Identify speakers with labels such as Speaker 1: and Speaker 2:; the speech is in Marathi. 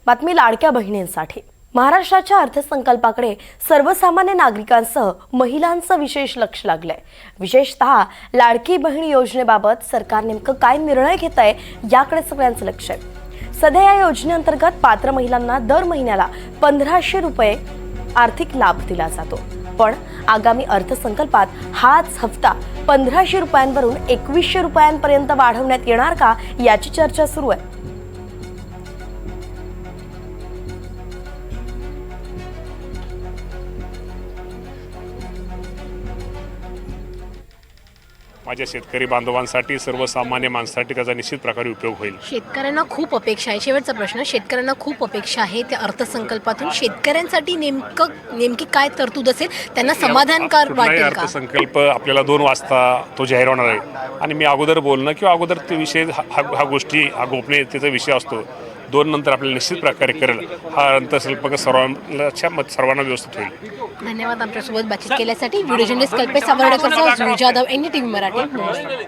Speaker 1: बातमी लाडक्या बहिणींसाठी। महाराष्ट्राच्या अर्थसंकल्पाकडे सर्वसामान्य नागरिकांसह महिलांचं विशेष लक्ष लागलंय। विशेषतः लाडकी बहीण योजनेबाबत सरकार नेमकं काय निर्णय घेत आहे याकडे सगळ्यांचं लक्ष आहे। सध्या या योजनेअंतर्गत पात्र महिलांना दर महिन्याला 1500 रुपये आर्थिक लाभ दिला जातो, पण आगामी अर्थसंकल्पात हाच हप्ता 1500 रुपयांवरून 2100 रुपयांपर्यंत वाढवण्यात येणार का याची चर्चा सुरू आहे।
Speaker 2: माझ्या शेतकरी बांधवांसाठी, सर्वसामान्य माणसासाठी त्याचा निश्चित प्रकारे उपयोग होईल।
Speaker 3: शेतकऱ्यांना खूप अपेक्षा आहे। शेवटचा प्रश्न, शेतकऱ्यांना खूप अपेक्षा आहे त्या अर्थसंकल्पातून शेतकऱ्यांसाठी नेमकी काय तरतूद असेल, त्यांना समाधानकार वाटेल का?
Speaker 2: अर्थसंकल्प आपल्याला 2 वाजता तो जाहीर होणार आहे आणि मी अगोदर बोलणं किंवा अगोदर ते विषय हा गोपनीयतेचा विषय असतो। 2 नंतर आपल्याला निश्चित प्रकारे करेल हा अर्थसंकल्प सर्वांना व्यवस्थित होईल।
Speaker 3: धन्यवाद आमच्यासोबत बातचीत केल्यासाठी। Video journalist Kalpesh Sawardekar, Jadhav, NDTV Marathi, Mumbai.